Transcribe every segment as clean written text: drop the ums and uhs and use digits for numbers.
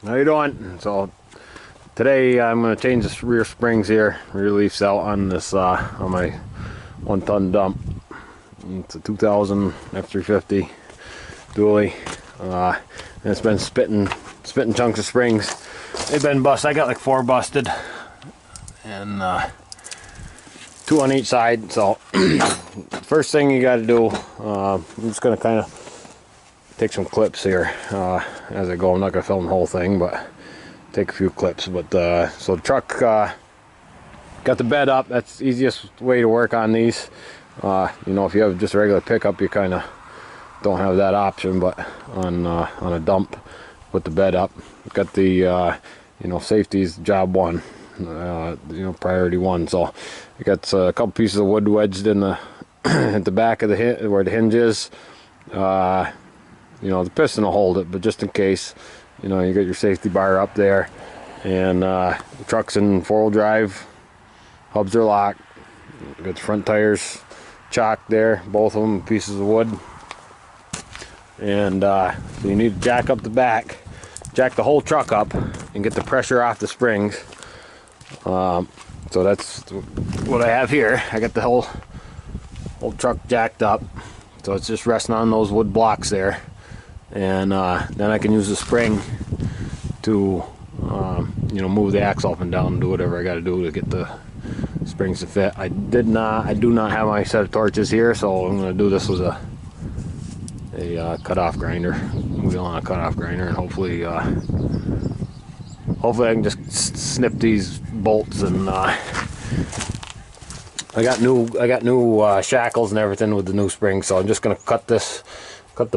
How you doing? So today I'm going to change the rear springs here, rear leafs out on this on my 1-ton dump. It's a 2000 F350 dually, and it's been spitting chunks of springs. They've been busted. I got like 4 busted, and 2 on each side. So first thing you got to do, I'm just going to kind of take some clips here as I go. I'm not going to film the whole thing, but take a few clips. But so the truck got the bed up. That's the easiest way to work on these. You know, if you have just a regular pickup, you kind of don't have that option. But on a dump, put the bed up. Got the you know, safety's job 1. You know, priority 1. So I got a couple pieces of wood wedged in the at the back of the where the hinge is. You know, the piston will hold it, but just in case, you know, you got your safety bar up there, and the truck's in 4-wheel drive, hubs are locked, got the front tires chocked there, both of them pieces of wood, and so you need to jack up the back, jack the whole truck up, and get the pressure off the springs. So that's what I have here. I got the whole truck jacked up, so it's just resting on those wood blocks there. And then I can use the spring to you know, move the axle up and down and do whatever I got to do to get the springs to fit. I do not have my set of torches here, so I'm going to do this with a cut-off grinder, wheel on a cut-off grinder, and hopefully I can just snip these bolts. And I got new shackles and everything with the new springs, so I'm just going to cut the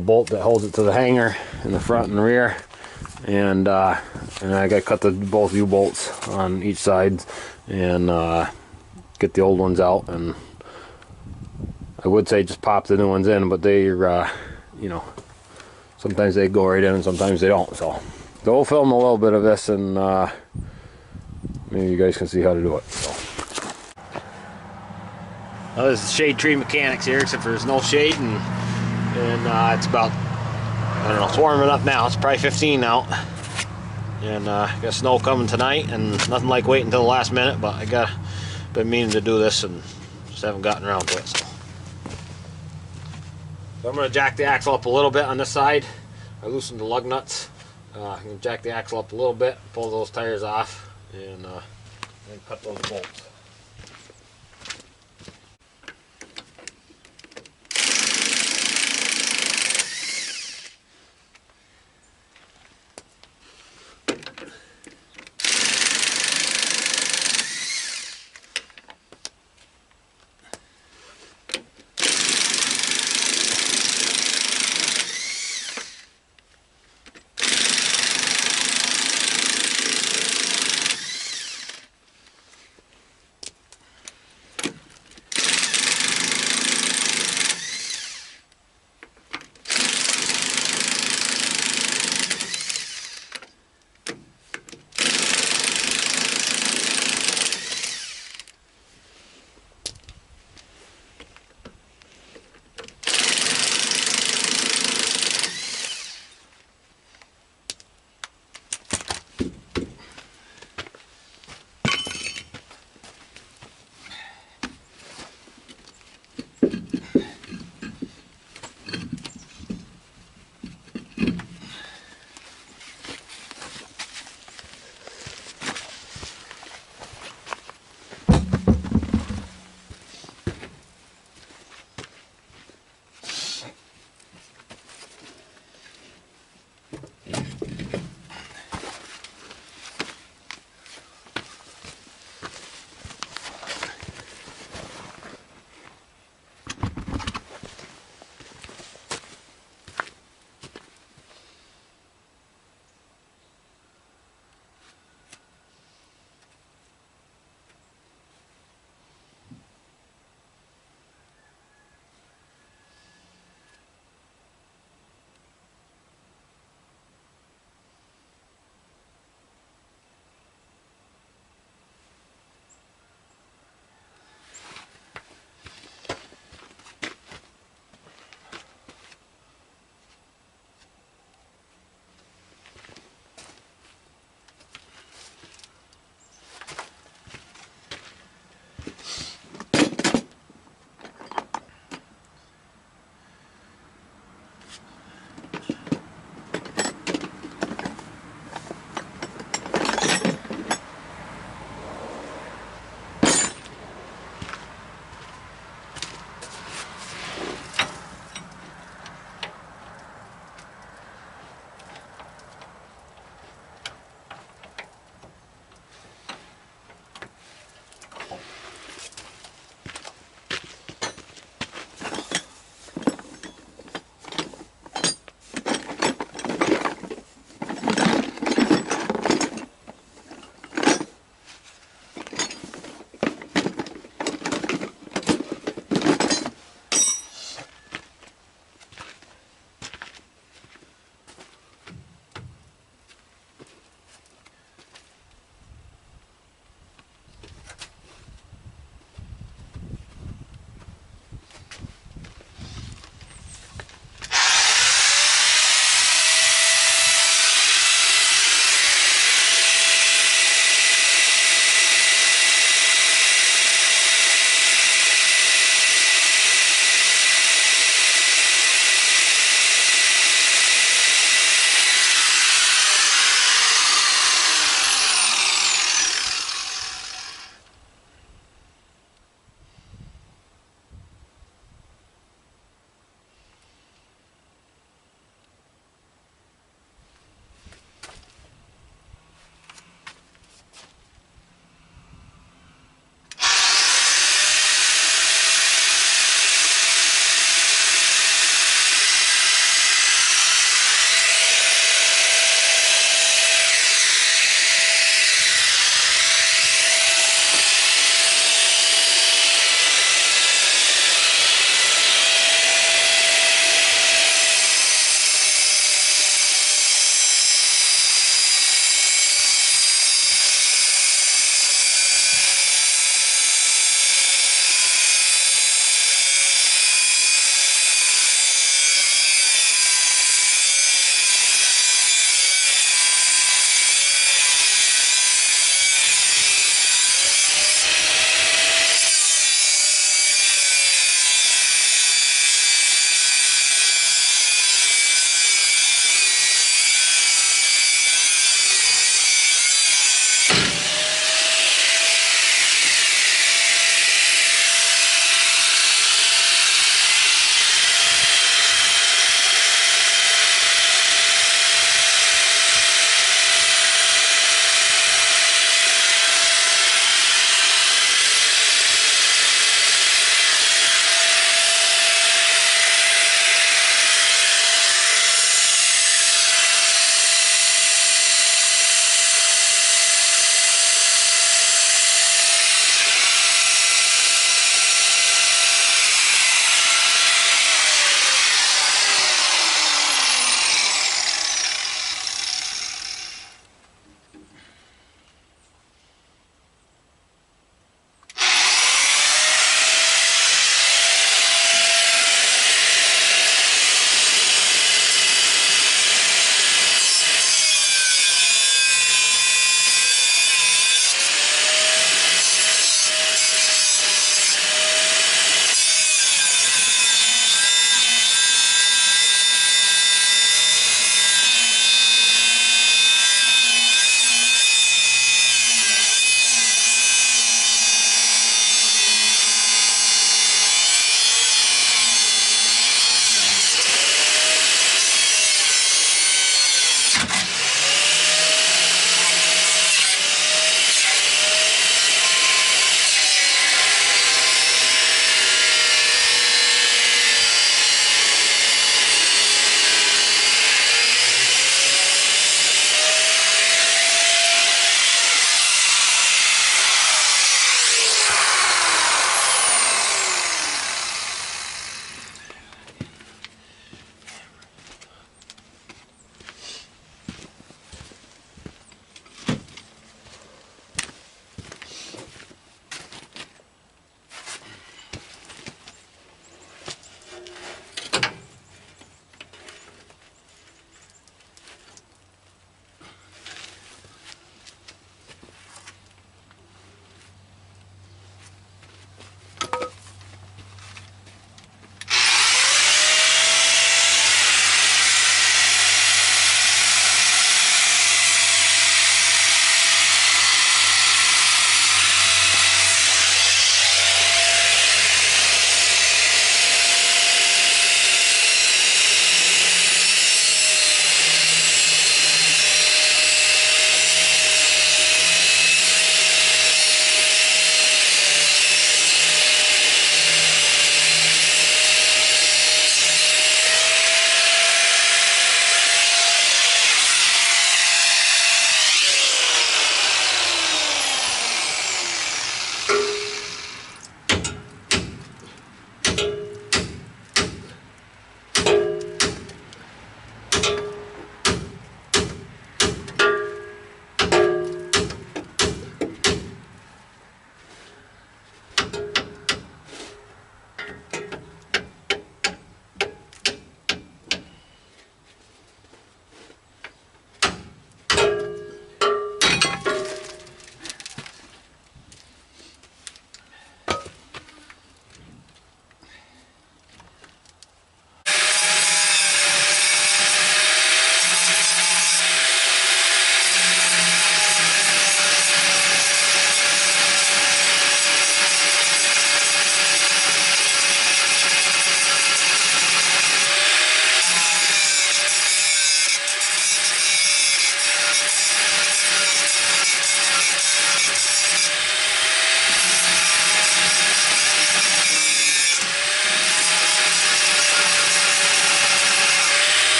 bolt that holds it to the hanger in the front and the rear, and I got to cut both U-bolts on each side, and get the old ones out. And I would say just pop the new ones in, but they're you know, sometimes they go right in and sometimes they don't. So we'll film a little bit of this, and maybe you guys can see how to do it. So. Well, this is Shade Tree Mechanics here, except for there's no shade, and it's about, I don't know, it's warming up now. It's probably 15 out, and got snow coming tonight, and nothing like waiting until the last minute. But been meaning to do this and just haven't gotten around to it. So I'm going to jack the axle up a little bit on this side. I loosened the lug nuts. I'm going to jack the axle up a little bit, pull those tires off, and then cut those bolts.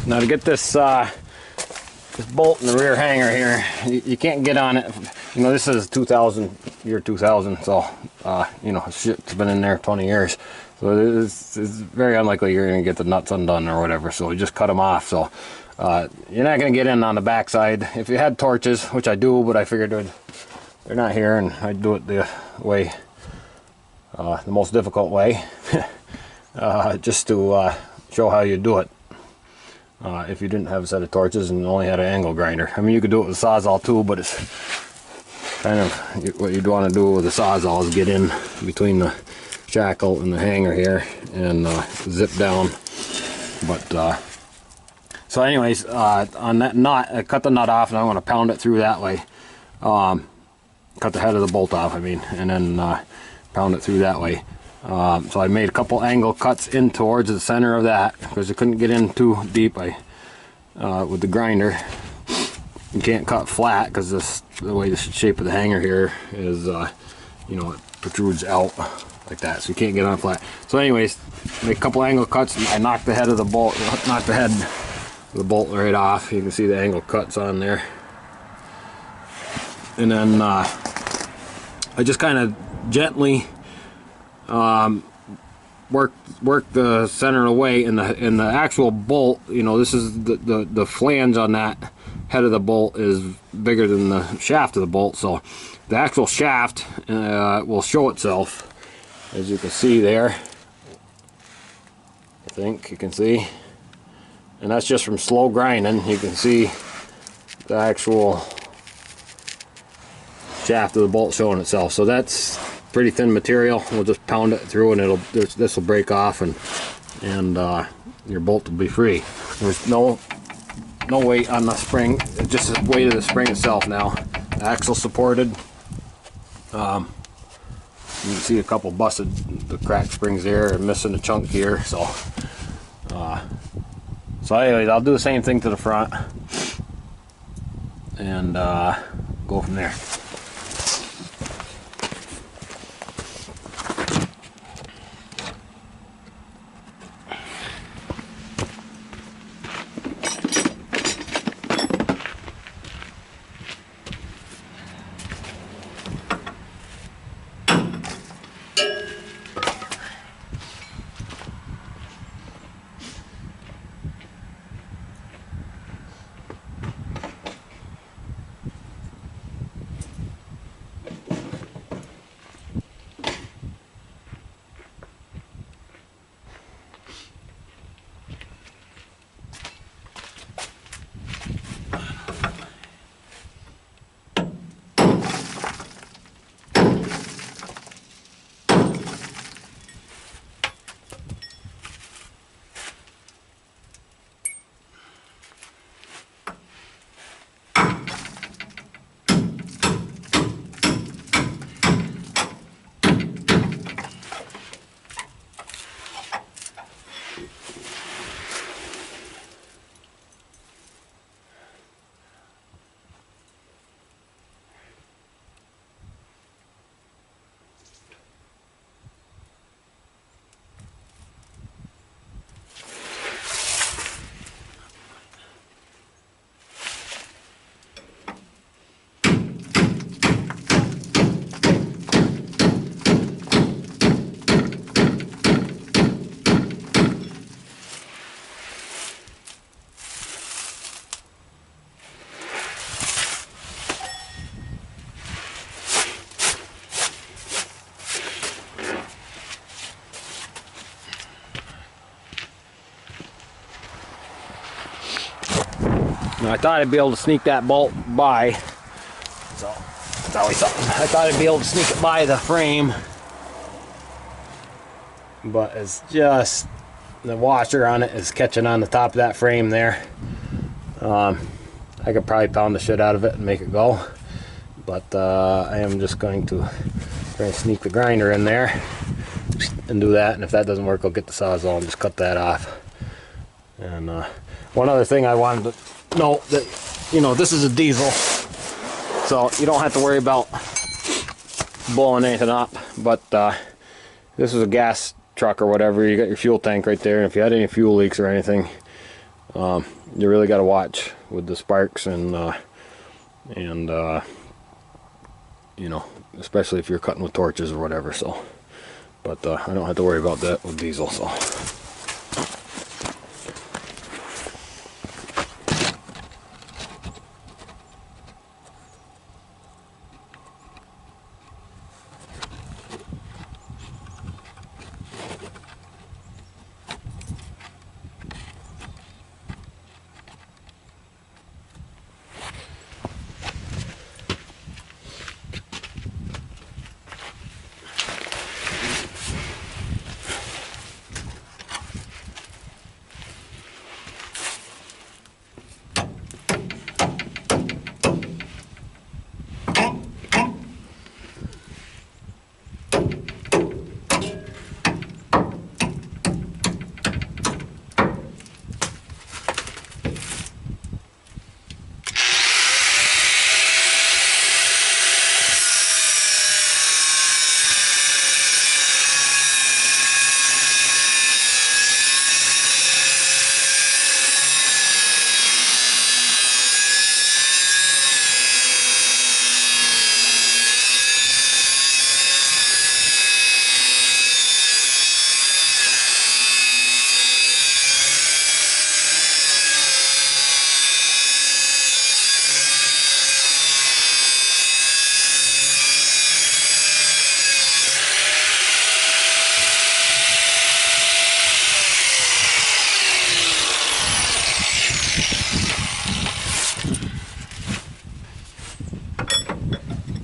Now to get this this bolt in the rear hanger here, you can't get on it. You know, this is 2000, year 2000, so you know, shit's been in there 20 years. So it's very unlikely you're going to get the nuts undone or whatever, so you just cut them off. So you're not going to get in on the back side. If you had torches, which I do, but I figured they're not here, and I'd do it the way, the most difficult way, just to show how you do it. If you didn't have a set of torches and only had an angle grinder. I mean, you could do it with a Sawzall too, but it's kind of what you'd want to do with a Sawzall is get in between the shackle and the hanger here and zip down. But so anyways, on that nut, I cut the nut off, and I want to pound it through that way. Cut the head of the bolt off, I mean, and then pound it through that way. So I made a couple angle cuts in towards the center of that because I couldn't get in too deep. With the grinder, you can't cut flat because the way the shape of the hanger here is, you know, it protrudes out like that, so you can't get on flat. So anyways, make a couple angle cuts. I knocked the head of the bolt, knocked the head of the bolt right off. You can see the angle cuts on there, and then I just kind of gently work the center away, and the actual bolt, you know, this is the flange on that head of the bolt is bigger than the shaft of the bolt, so the actual shaft will show itself, as you can see there. I think you can see, and that's just from slow grinding. You can see the actual shaft of the bolt showing itself. So that's pretty thin material. We'll just pound it through, and this will break off, and your bolt will be free. There's no weight on the spring, it's just the weight of the spring itself now. The axle supported. You can see a couple busted, the cracked springs there, and missing a chunk here. So anyways, I'll do the same thing to the front, and go from there. Now I thought I'd be able to sneak that bolt by, so that's always something. I thought I'd be able to sneak it by the frame, but it's just the washer on it is catching on the top of that frame there. I could probably pound the shit out of it and make it go, but I am just going to try and sneak the grinder in there and do that, and if that doesn't work, I'll get the Sawzall and just cut that off. And one other thing I wanted to note, that, you know, this is a diesel, so you don't have to worry about blowing anything up, but this is a gas truck or whatever. You got your fuel tank right there, and if you had any fuel leaks or anything, You really got to watch with the sparks and you know, especially if you're cutting with torches or whatever. So, but I don't have to worry about that with diesel. So.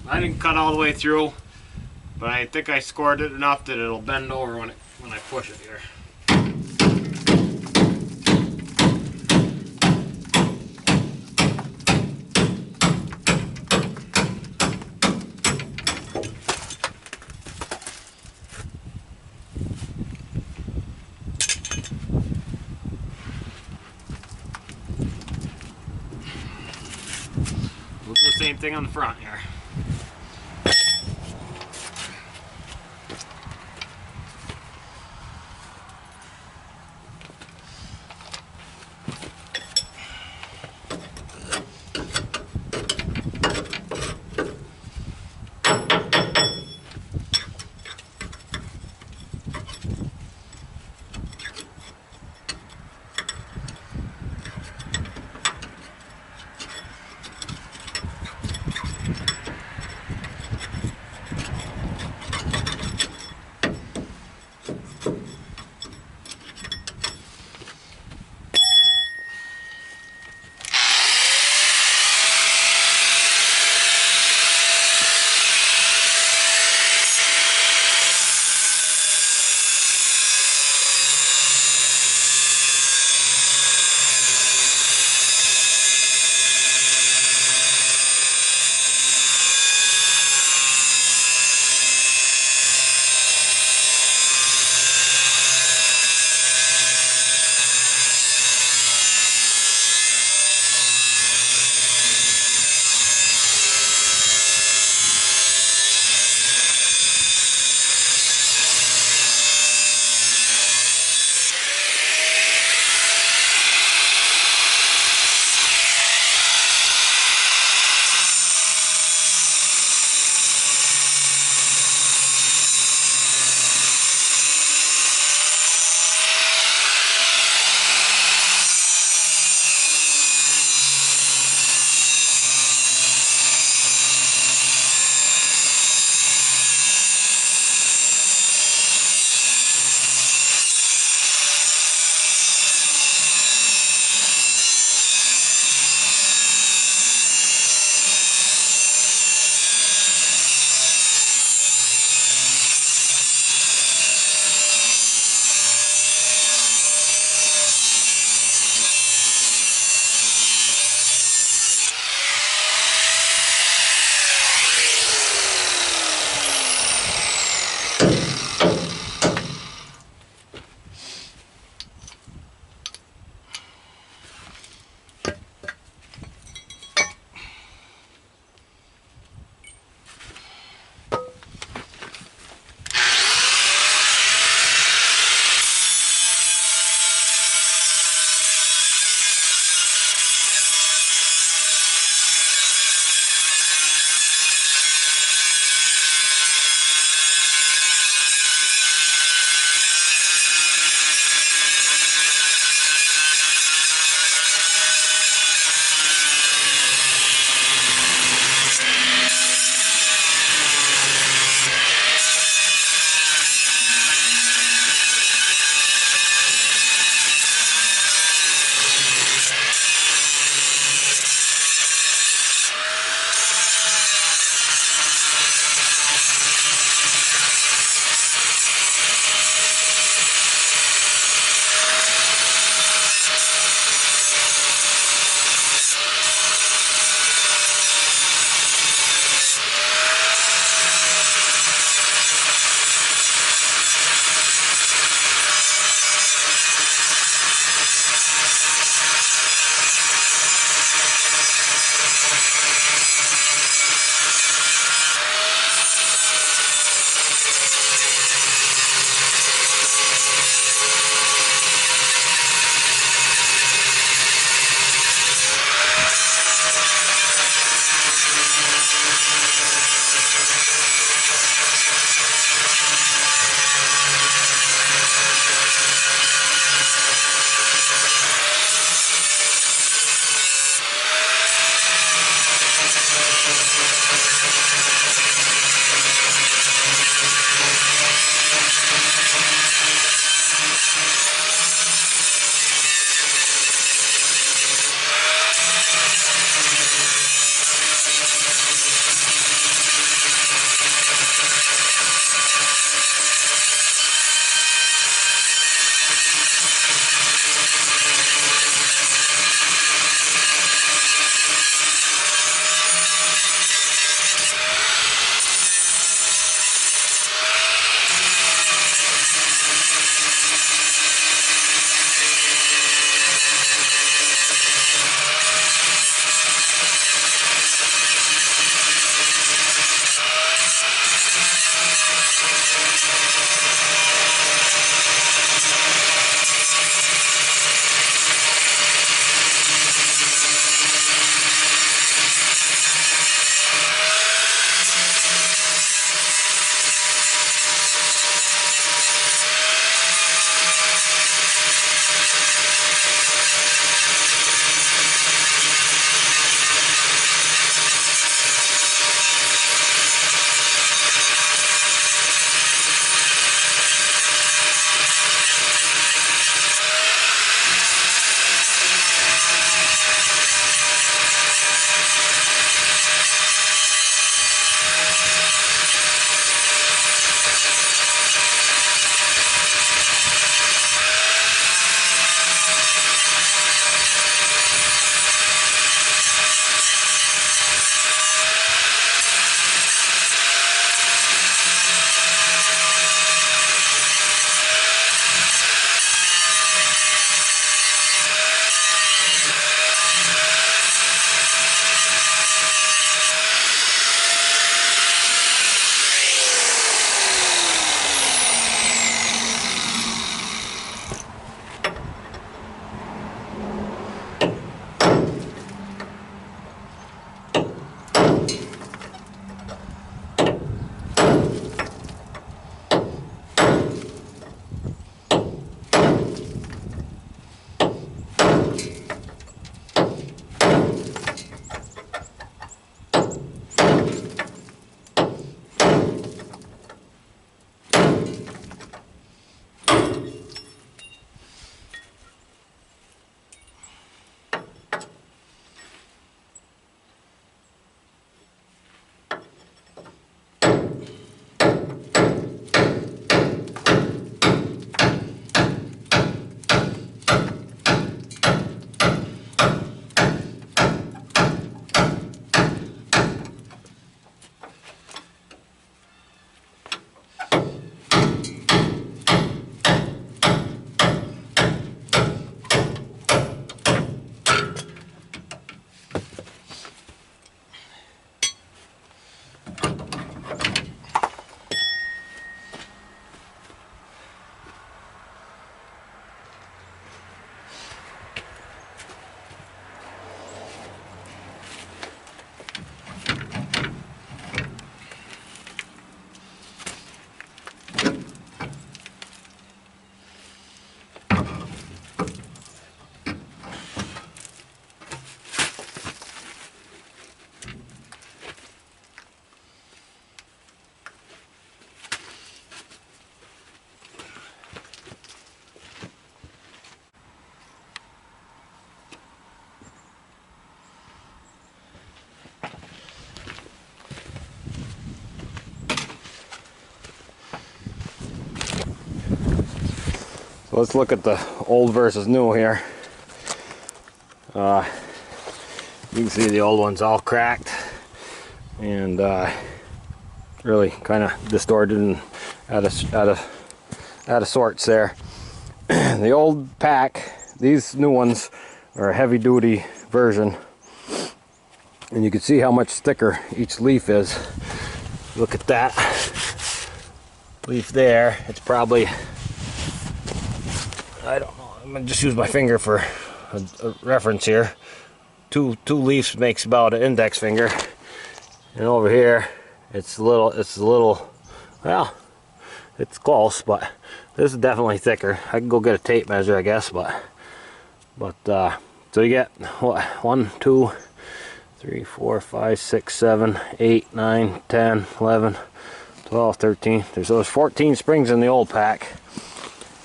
I didn't cut all the way through, but I think I scored it enough that it'll bend over when I push it here. We'll do the same thing on the front here. So let's look at the old versus new here. You can see the old one's all cracked and really kind of distorted and out of sorts there. The old pack, these new ones are a heavy duty version, and you can see how much thicker each leaf is. Look at that leaf there. It's probably, I don't know, I'm gonna just use my finger for a reference here. Two leaves makes about an index finger, and over here it's a little, well, it's close, but this is definitely thicker. I can go get a tape measure, I guess, but so you get what, 1, 2, 3, 4, 5, 6, 7, 8, 9, 10, 11, 12, 13. There's those 14 springs in the old pack,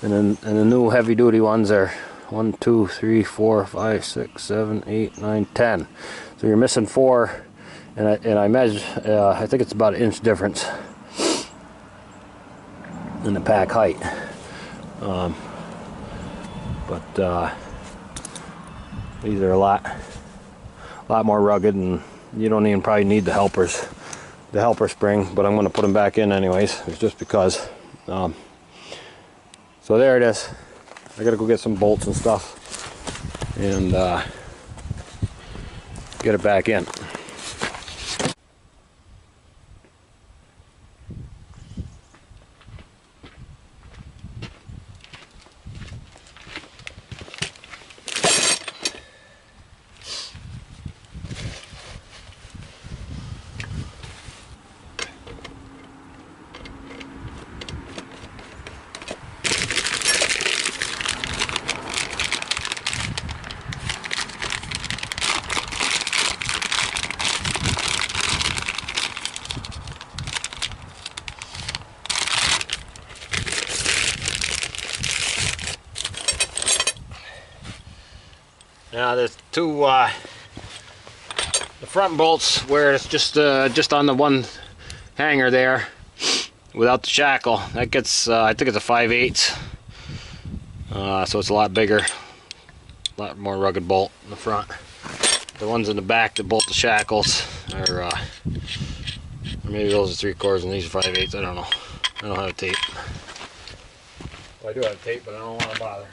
and then the new heavy duty ones are 1, 2, 3, 4, 5, 6, 7, 8, 9, 10. So you're missing 4, and I measure. I think it's about an inch difference in the pack height. These are a lot more rugged, and you don't even probably need the helper spring, but I'm going to put them back in anyways. It's just because. So there it is. I gotta go get some bolts and stuff and get it back in. Now there's two, the front bolts where it's just on the one hanger there without the shackle. That gets, I think it's a 5/8, so it's a lot bigger, a lot more rugged bolt in the front. The ones in the back that bolt the shackles are, or maybe those are 3/4 and these are 5/8. I don't know. I don't have a tape. Well, I do have a tape, but I don't want to bother.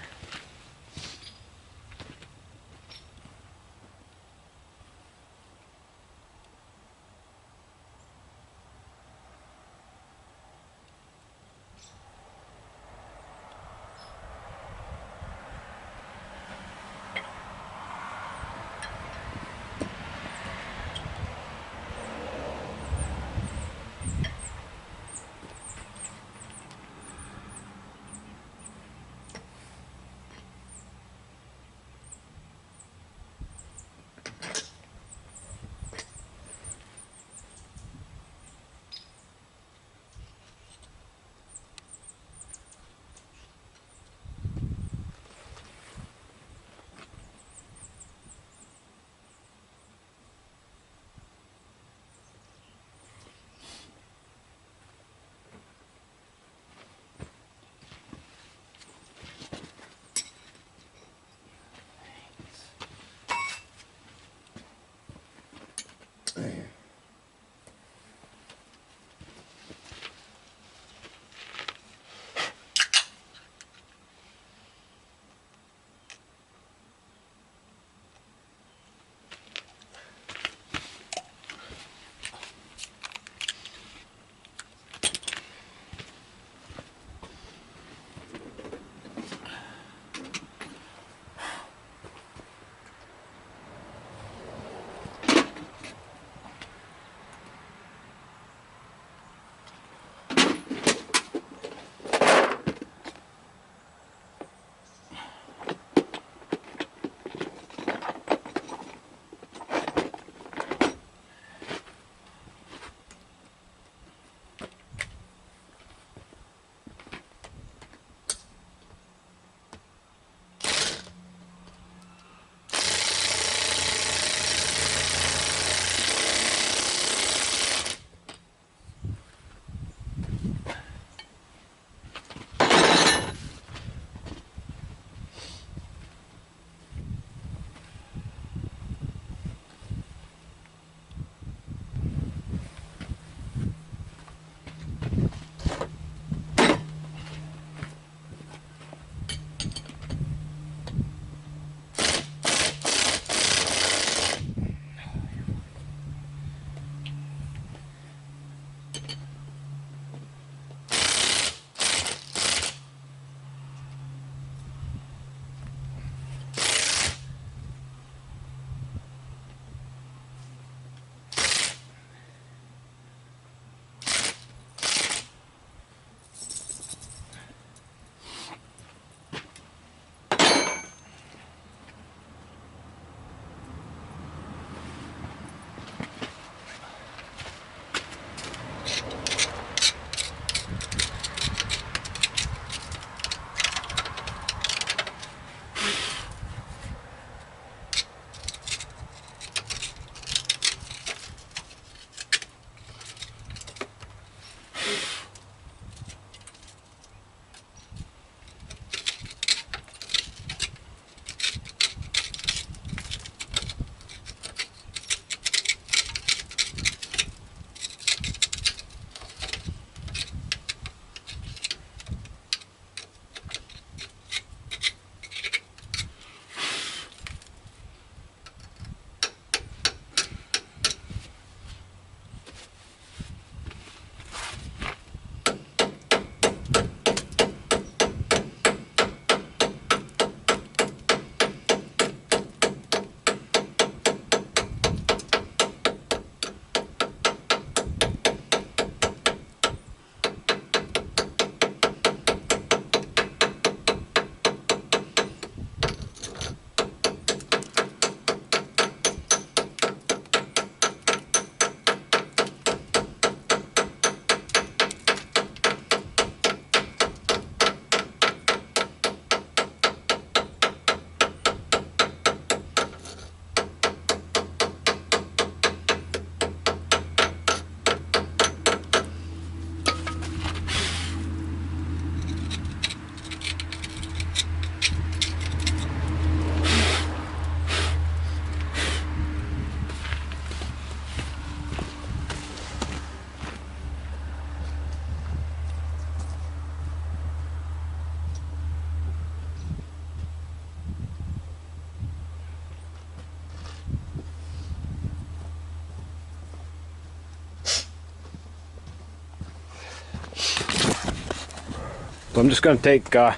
So I'm just going to take, I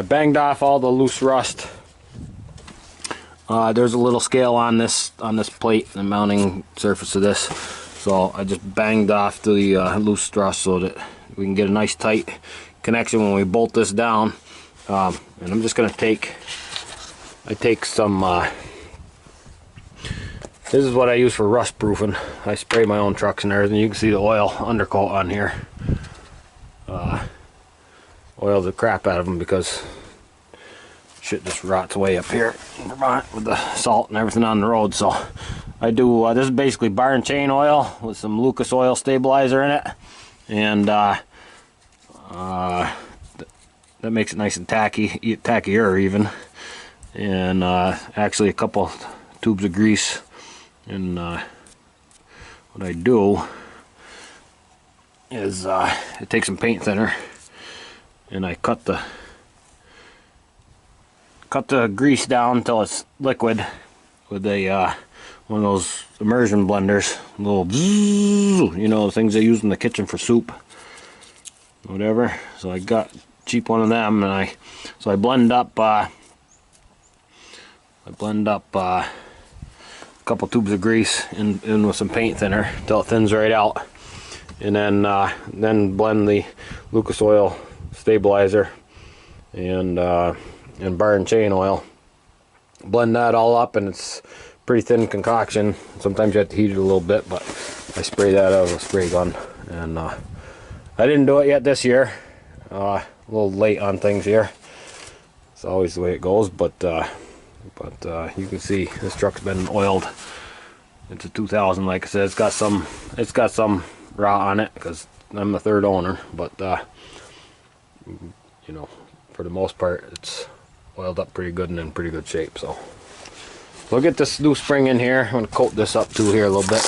banged off all the loose rust. There's a little scale on this plate, the mounting surface of this. So I just banged off the loose rust so that we can get a nice tight connection when we bolt this down. And I'm just going to take some, this is what I use for rust proofing. I spray my own trucks and everything. You can see the oil undercoat on here. Oil the crap out of them because shit just rots away up here in Vermont with the salt and everything on the road. So I do, this is basically bar and chain oil with some Lucas oil stabilizer in it. And that makes it nice and tackier even. And actually a couple tubes of grease. And what I do is I take some paint thinner and I cut the grease down until it's liquid with a one of those immersion blenders, little bzzz, you know, the things they use in the kitchen for soup, whatever. So I got a cheap one of them, and I blend up a couple tubes of grease in with some paint thinner till it thins right out, and then blend the Lucas oil stabilizer and bar and chain oil. Blend that all up, and it's pretty thin concoction. Sometimes you have to heat it a little bit, but I spray that out of a spray gun. And I didn't do it yet this year. A little late on things here. It's always the way it goes, but you can see this truck's been oiled. It's a 2000, like I said. It's got some rot on it because I'm the third owner, but you know, for the most part, it's oiled up pretty good and in pretty good shape. So we'll get this new spring in here. I'm going to coat this up too here a little bit.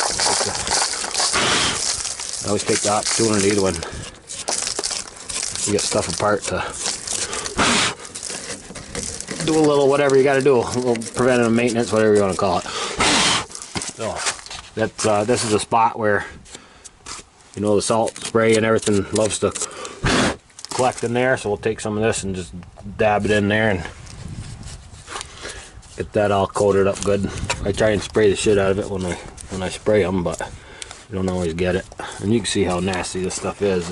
I always take the opportunity when you get stuff apart to do a little whatever you got to do, a little preventative maintenance, whatever you want to call it. So that's this is a spot where, you know, the salt spray and everything loves to collect in there. So we'll take some of this and just dab it in there and get that all coated up good. I try and spray the shit out of it when I spray them, but you don't always get it. And you can see how nasty this stuff is.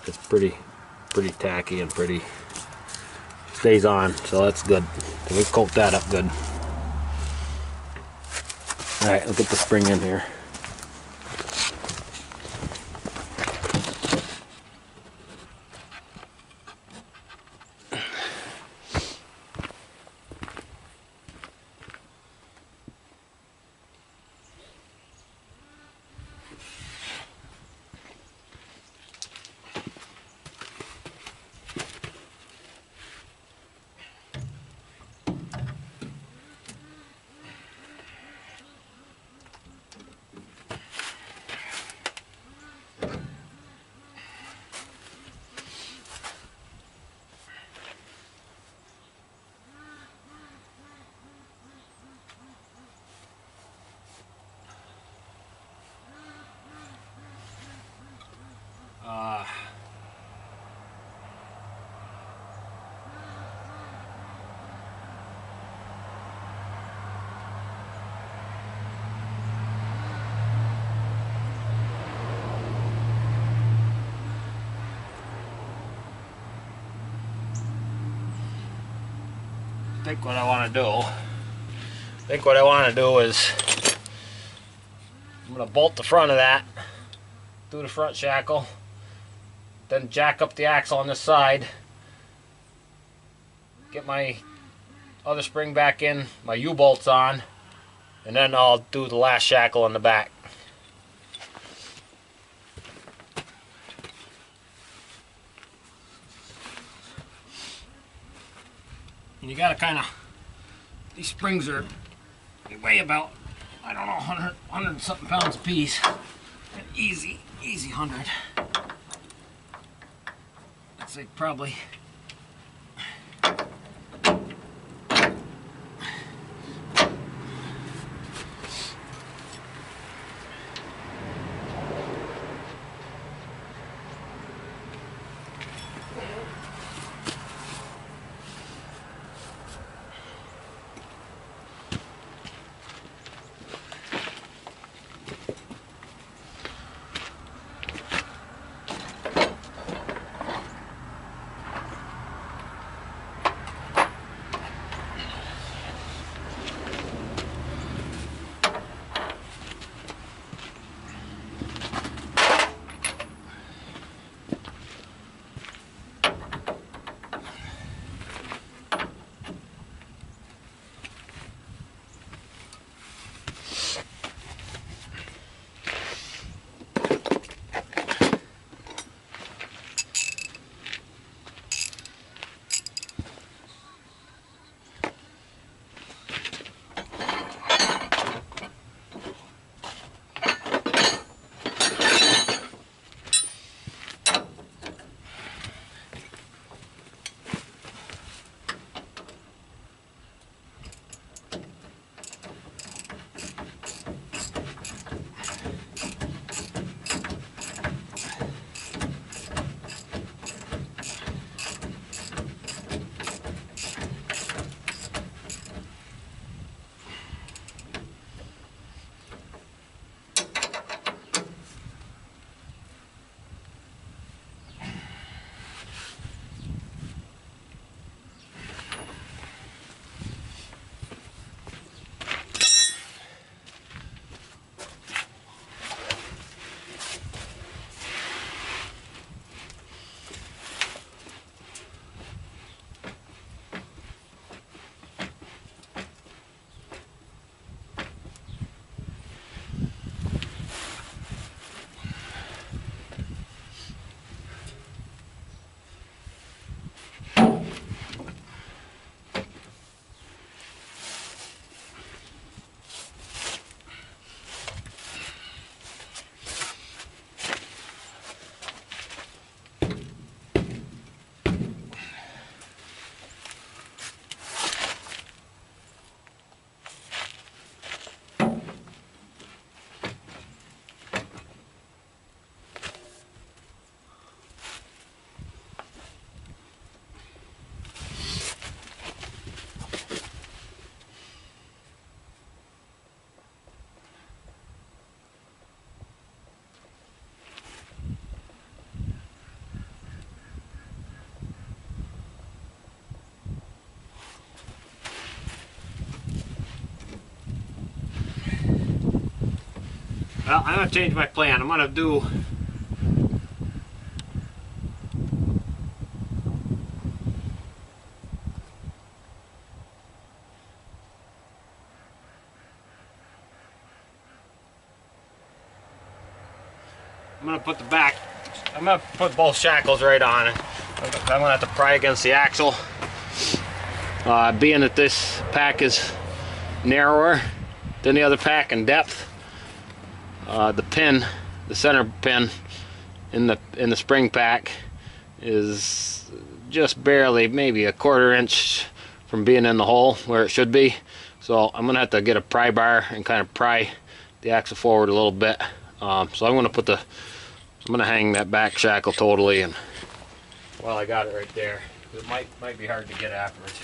It's pretty tacky and pretty stays on, so that's good. So we coat that up good. All right, let's get the spring in here. I think what I want to do is I'm going to bolt the front of that, do the front shackle, then jack up the axle on this side, get my other spring back in, my U-bolts on, and then I'll do the last shackle on the back. And you gotta kind of, these springs are, they weigh about, I don't know, 100 and something pounds a piece. An easy 100. I'd say probably. Well, I'm going to change my plan. I'm going to do I'm going to put the back, I'm going to put both shackles right on it. I'm going to have to pry against the axle. Being that this pack is narrower than the other pack in depth, the pin, the center pin in the spring pack is just barely, maybe a 1/4 inch from being in the hole where it should be. So I'm going to have to get a pry bar and kind of pry the axle forward a little bit. So I'm going to hang that back shackle totally, and well, I got it right there. It might be hard to get afterwards.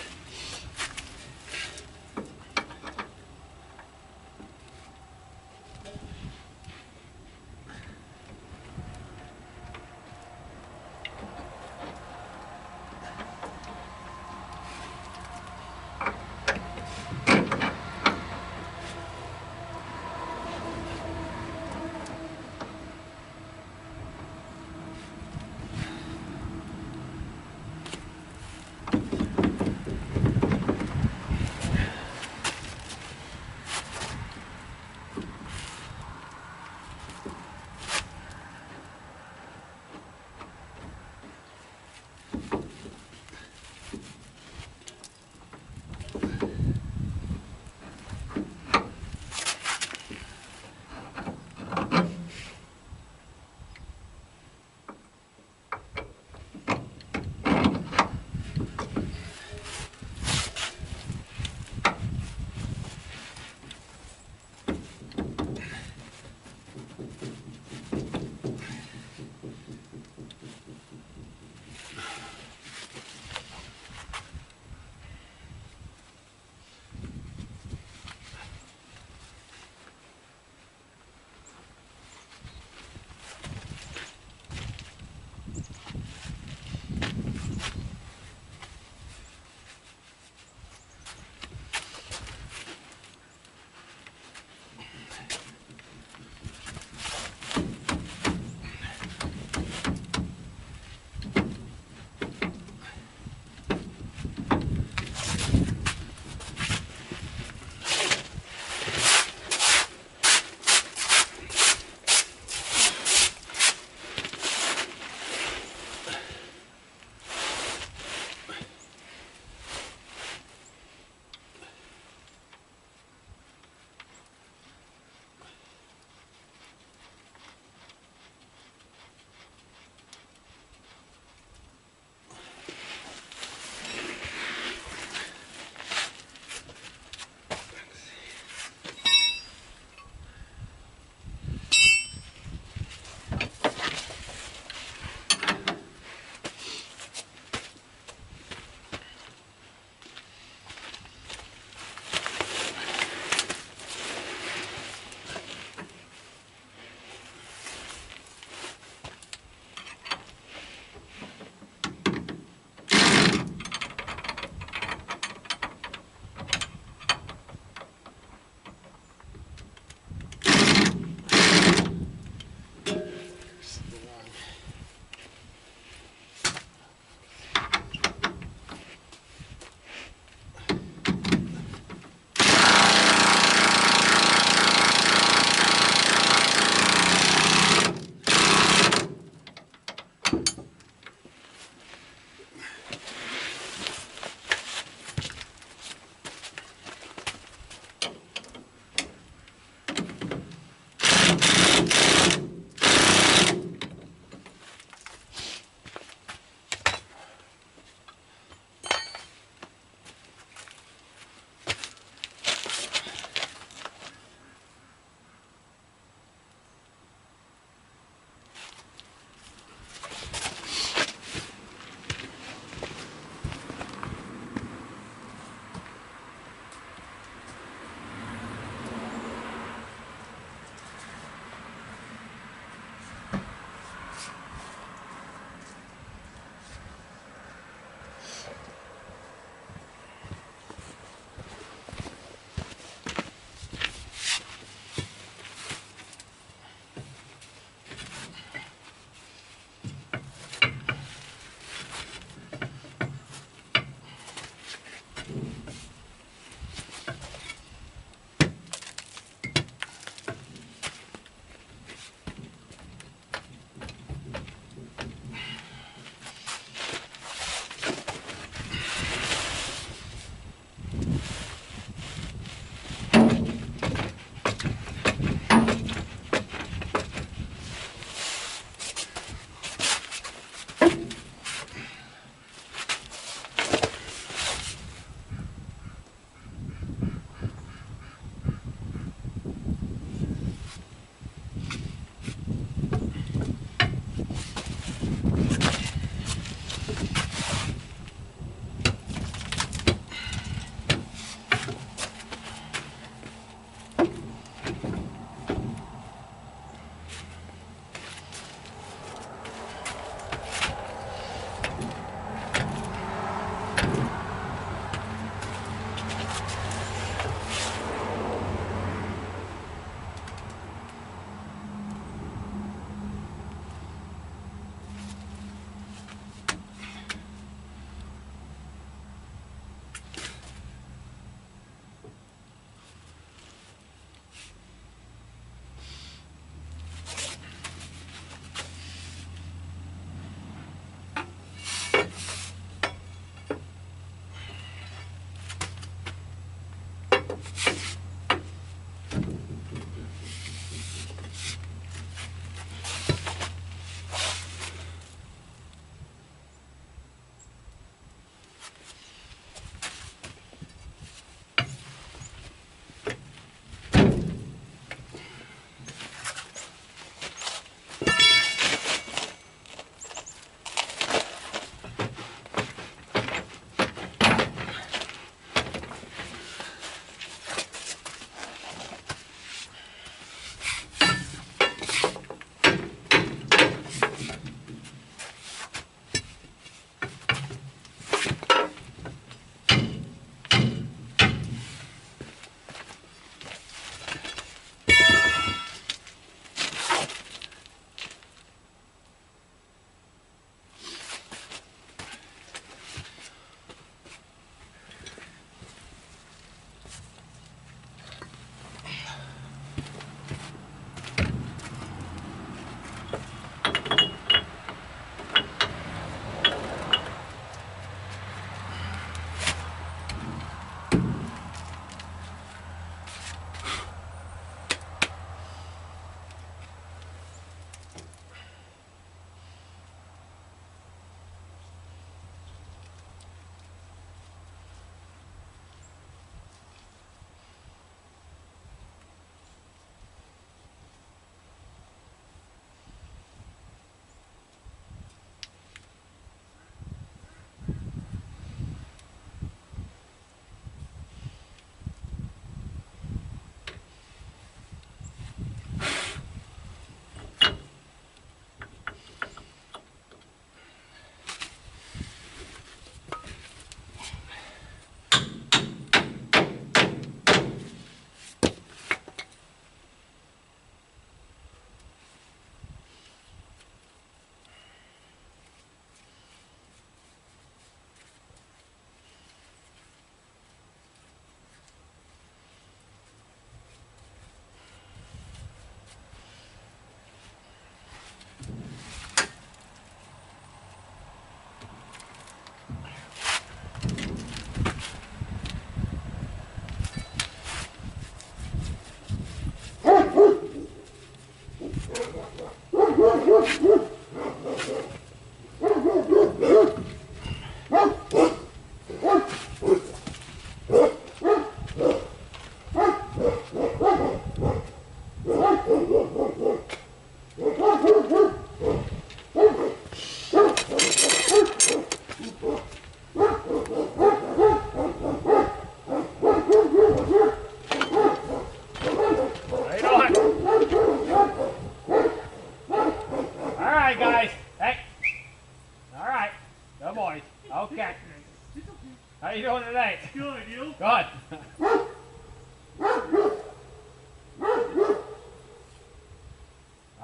How you doing today? Good, you? Good.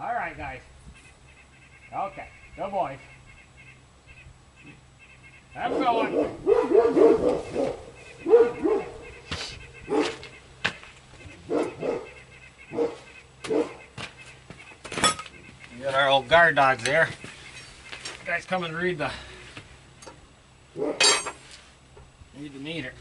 All right, guys. Okay, good boys. Have a good one. We got our old guard dogs there. You guys come and read the meter.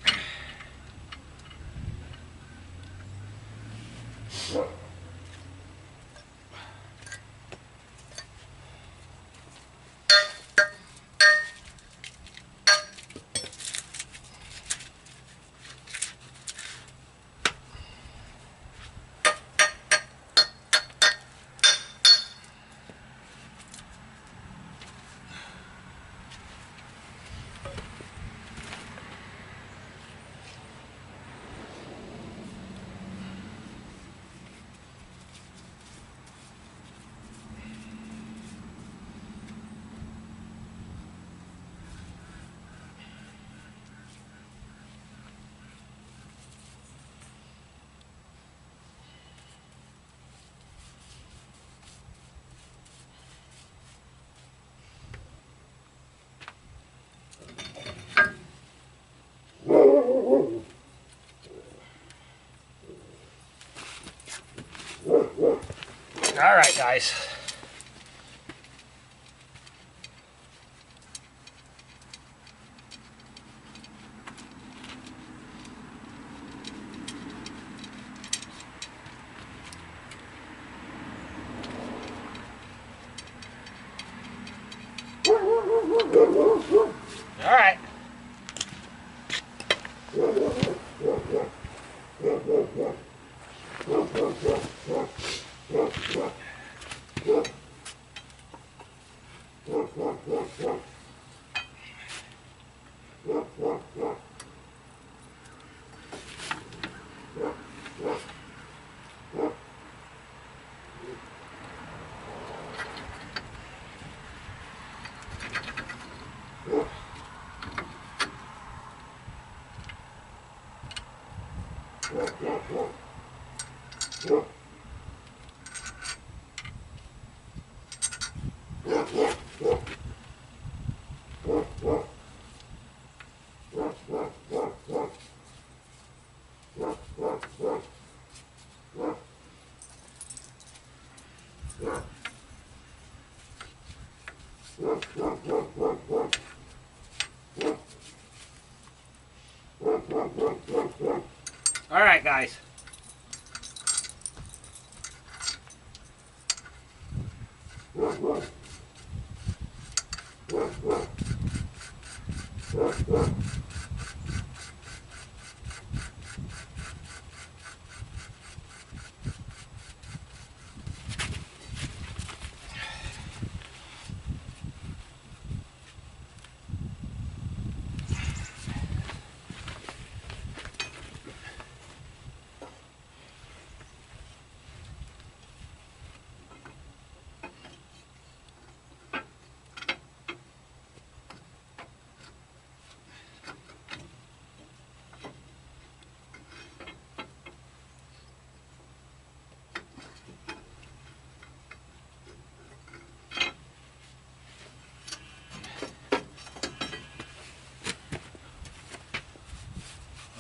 All right, guys. All right. All right, guys.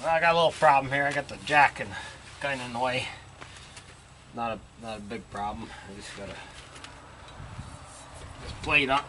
Well, I got a little problem here. I got the jack kind of in the way. Not a big problem. I just gotta this plate up.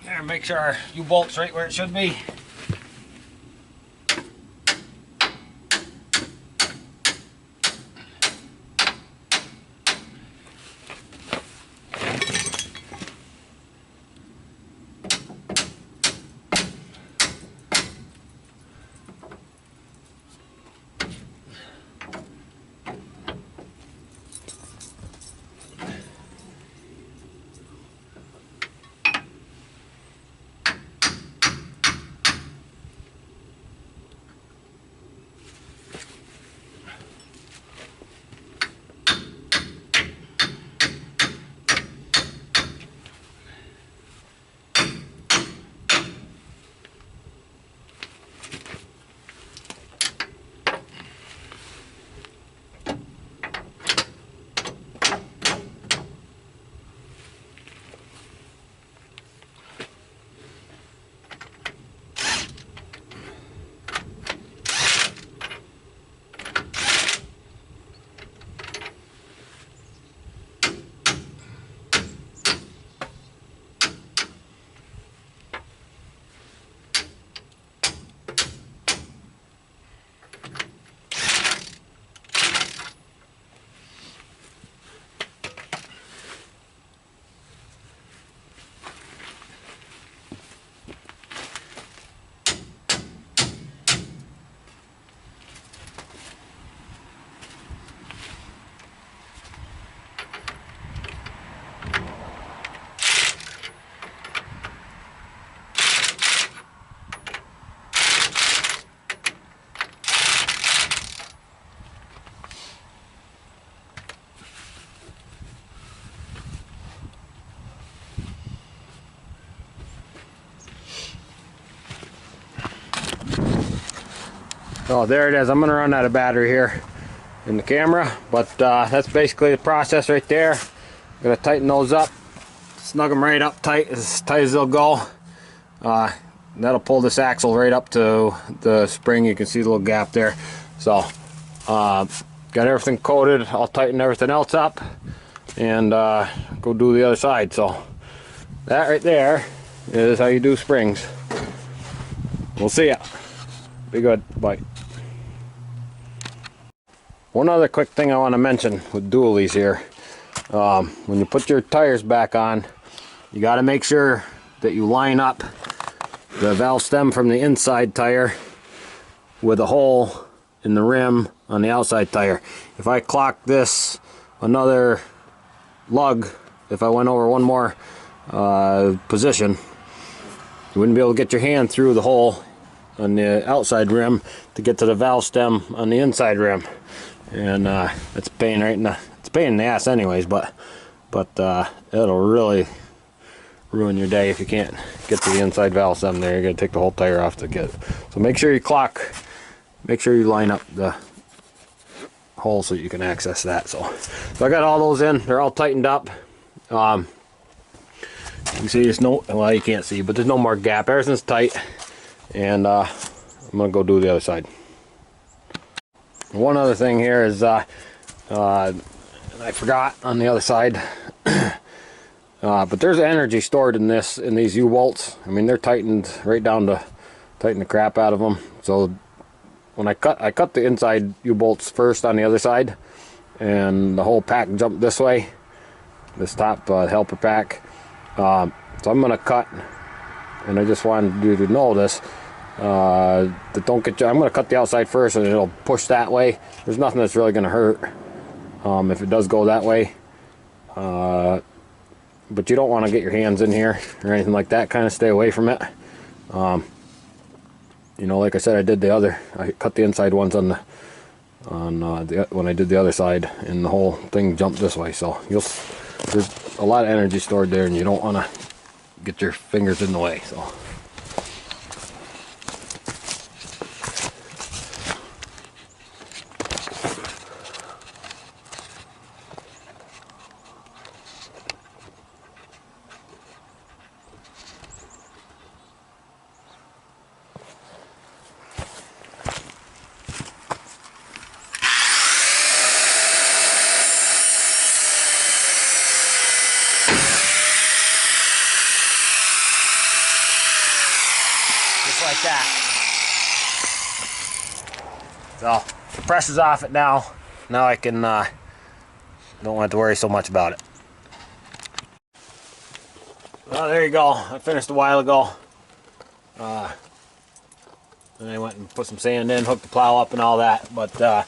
There, make sure our U-bolt's right where it should be. Oh, there it is. I'm gonna run out of battery here in the camera, but that's basically the process right there. I'm gonna tighten those up, snug them right up tight as they'll go. That'll pull this axle right up to the spring. You can see the little gap there. So got everything coated. I'll tighten everything else up and go do the other side. So that right there is how you do springs. We'll see ya. Be good. Bye. One other quick thing I want to mention with dualies here. When you put your tires back on, you got to make sure that you line up the valve stem from the inside tire with a hole in the rim on the outside tire. If I clock this another lug, if I went over one more position, you wouldn't be able to get your hand through the hole on the outside rim to get to the valve stem on the inside rim. And it's a pain right in the, it's a pain in the ass anyways, but it'll really ruin your day if you can't get to the inside valve stem there. You're gonna take the whole tire off to get it. So make sure you clock, make sure you line up the hole so you can access that. So I got all those in, they're all tightened up. You can see there's no, well, you can't see, but there's no more gap. Everything's tight, and I'm gonna go do the other side. One other thing here is I forgot on the other side, but there's energy stored in these U-bolts. I mean, they're tightened right down to tighten the crap out of them. So when I cut the inside U-bolts first on the other side, and the whole pack jumped this way, this top helper pack. So I'm gonna cut, and I just wanted you to know this, that don't get you, I'm gonna cut the outside first and it'll push that way. There's nothing that's really gonna hurt if it does go that way, but you don't want to get your hands in here or anything like that. Kind of stay away from it. You know, like I said, I cut the inside ones when I did the other side, and the whole thing jumped this way. So there's a lot of energy stored there, and you don't want to get your fingers in the way. So like that. So the press is off it now. Now I can don't have to worry so much about it. Well, there you go. I finished a while ago. And I went and put some sand in, hooked the plow up and all that. But I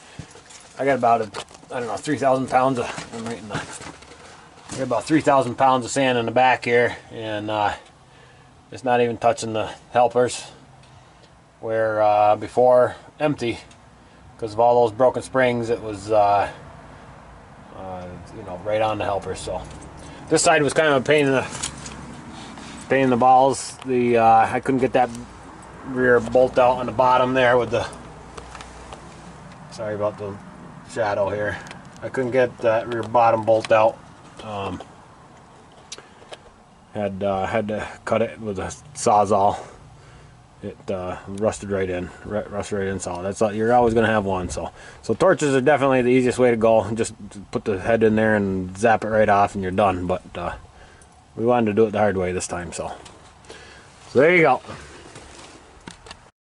got about I don't know, 3,000 pounds of, I'm right in the, I got about 3,000 pounds of sand in the back here, and it's not even touching the helpers, where before empty, because of all those broken springs, it was you know, right on the helpers. So this side was kind of a pain in the balls. I couldn't get that rear bolt out on the bottom there with the, sorry about the shadow here, I couldn't get that rear bottom bolt out. Had to cut it with a Sawzall. It rusted right in solid. That's all, you're always going to have one. So torches are definitely the easiest way to go. Just put the head in there and zap it right off, and you're done. But we wanted to do it the hard way this time. So there you go.